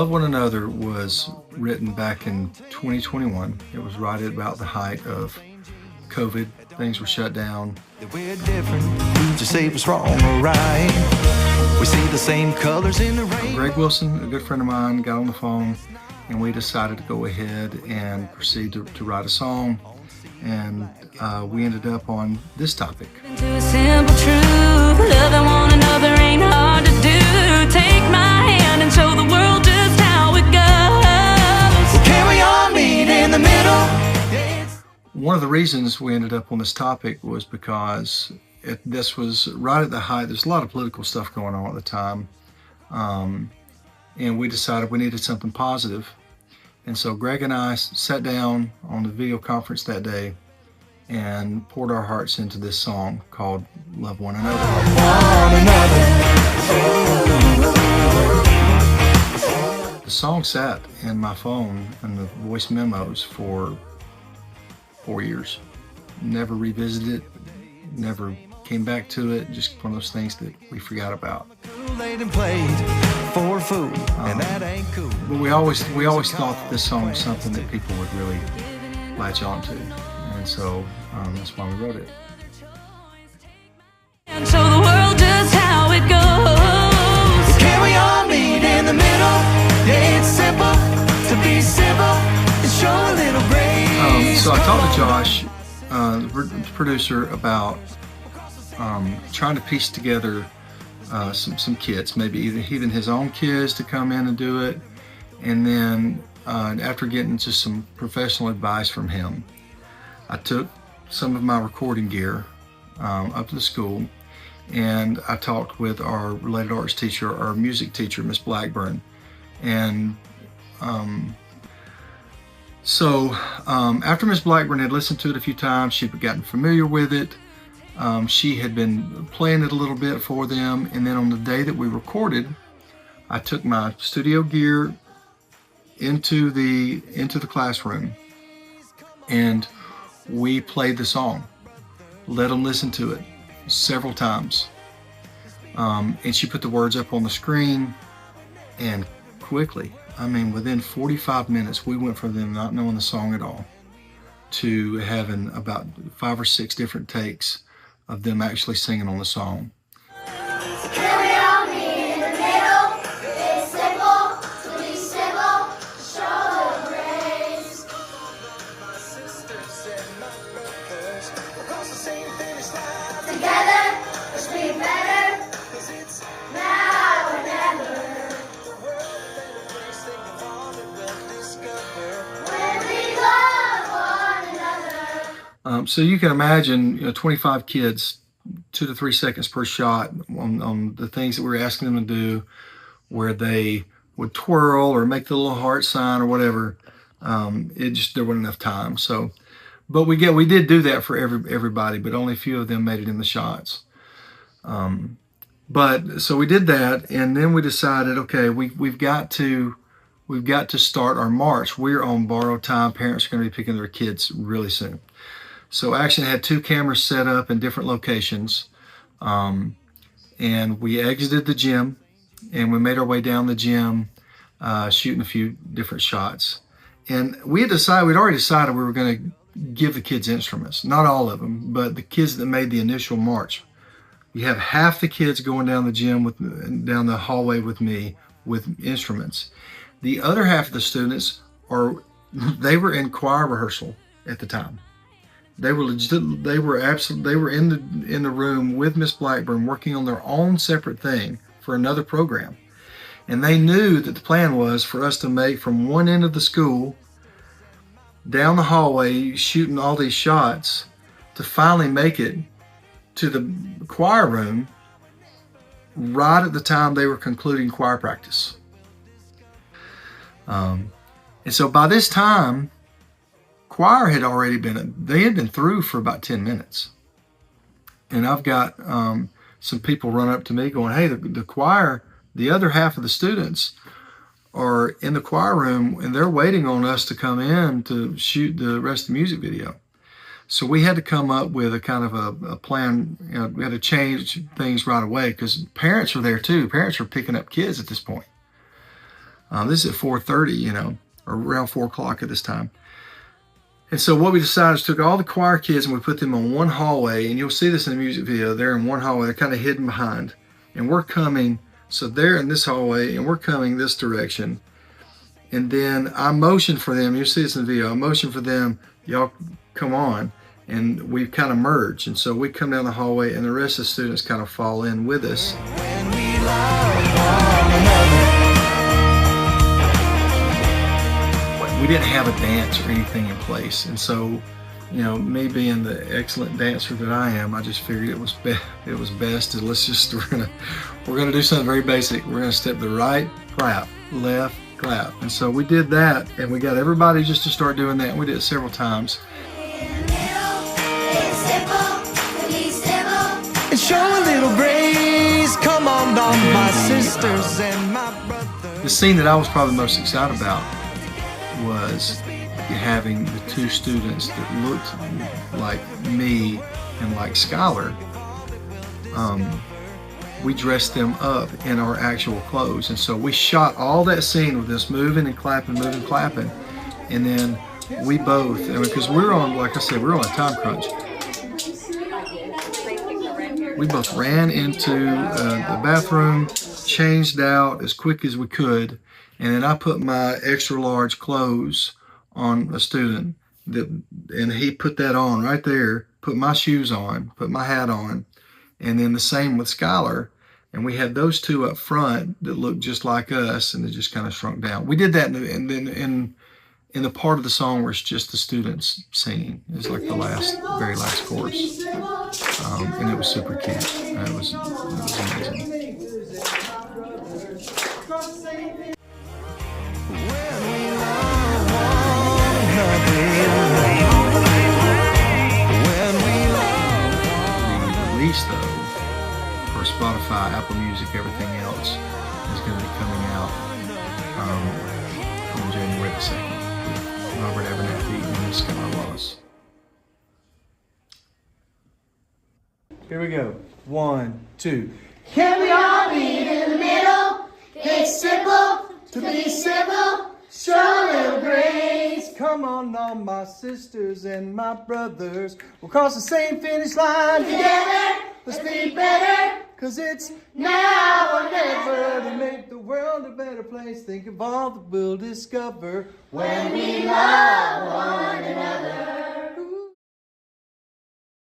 Love One Another was written back in 2021. It was right at about the height of COVID. Things were shut down. We're different. Who's to say what's wrong or right? We see the same colors in the rain. Greg Wilson, a good friend of mine, got on the phone and we decided to go ahead and proceed to write a song. And we ended up on this topic. Into a simple truth, loving one another ain't hard to do. Take my hand and show the world just how it goes. Well, can we all meet in the middle? One of the reasons we ended up on this topic was because this was right at the height. There's a lot of political stuff going on at the time. And we decided we needed something positive. And so Greg and I sat down on the video conference that day and poured our hearts into this song called Love One Another. The song sat in my phone and the voice memos for 4 years. Never revisited it, never came back to it, just one of those things that we forgot about. But we always thought that this song was something that people would really latch on to, and so that's why we wrote it. And show the world just how it goes. Can we all meet in the middle? Yeah, it's simple to be civil and show a little grace. So I talked to Josh, the producer, about trying to piece together some kits, maybe even his own kids to come in and do it. And then after getting just some professional advice from him, I took some of my recording gear up to the school, and I talked with our related arts teacher, our music teacher, Miss Blackburn. And so after Miss Blackburn had listened to it a few times, she'd gotten familiar with it. She had been playing it a little bit for them, and then on the day that we recorded, I took my studio gear into the classroom, and we played the song, let them listen to it several times, and she put the words up on the screen, and quickly, I mean within 45 minutes, we went from them not knowing the song at all to having about 5 or 6 different takes of them actually singing on the song. Can we all meet in the middle? It's simple to be civil, show the grace. My sisters and my brothers across the same finish line. Together, let's be better, 'Cause it's now or never. the world a better place than you've all ever discovered. When we love one another. So you can imagine, 25 kids, 2 to 3 seconds per shot on the things that we were asking them to do, where they would twirl or make the little heart sign or whatever. There wasn't enough time. So, but we did do that for everybody, but only a few of them made it in the shots. But so we did that, and then we decided, okay, we've got to start our march. We're on borrowed time. Parents are going to be picking their kids really soon. So I actually had 2 cameras set up in different locations, and we exited the gym, and we made our way down the gym, shooting a few different shots. And we'd already decided we were going to give the kids instruments, not all of them, but the kids that made the initial march. You have half the kids going down the gym down the hallway with me with instruments. The other half of the students they were in choir rehearsal at the time. They were in the room with Miss Blackburn working on their own separate thing for another program. And they knew that the plan was for us to make from one end of the school down the hallway shooting all these shots to finally make it to the choir room right at the time they were concluding choir practice. And so by this time, choir had already been through for about 10 minutes. And I've got some people run up to me going, hey, the choir, the other half of the students are in the choir room and they're waiting on us to come in to shoot the rest of the music video. So we had to come up with a kind of a plan. We had to change things right away because parents were there too. Parents were picking up kids at this point. This is at 4:30, you know, or around 4 o'clock at this time. And so what we decided is took all the choir kids and we put them on one hallway, and you'll see this in the music video. They're in one hallway, they're kind of hidden behind. And we're coming, so they're in this hallway and we're coming this direction. And then I motion for them, you'll see this in the video, I motion for them, y'all come on. And we kind of merge. And so we come down the hallway and the rest of the students kind of fall in with us. When we love one another. We didn't have a dance or anything in place, and so, you know, me being the excellent dancer that I am, I just figured it was best to we're gonna do something very basic. We're gonna step the right clap, left clap, and so we did that, and we got everybody just to start doing that, and we did it several times. And show a little grace. Come on, my sisters and my brothers. The scene that I was probably most excited about was having the two students that looked like me and like Skylar. We dressed them up in our actual clothes, and so we shot all that scene with us moving and clapping, and then we both, because we're on, like I said, we're on a time crunch. We both ran into the bathroom, changed out as quick as we could, and then I put my extra large clothes on a student, and he put that on right there, put my shoes on, put my hat on, and then the same with Skylar. And we had those two up front that looked just like us, and it just kind of shrunk down. We did that in the part of the song where it's just the students singing. It's like the very last chorus, and it was super cute. It was amazing. Though, for Spotify, Apple Music, everything else is going to be coming out on January the 2nd with Robert-Abernathy and Skylar Wallace. Here we go. 1, 2. Can we all meet in the middle? It's simple to be civil. Show a little grace. Come on, all my sisters and my brothers. We'll cross the same finish line Together, let's be better. 'Cause it's Now or never. to make the world a better place. Think of all that we'll discover When we love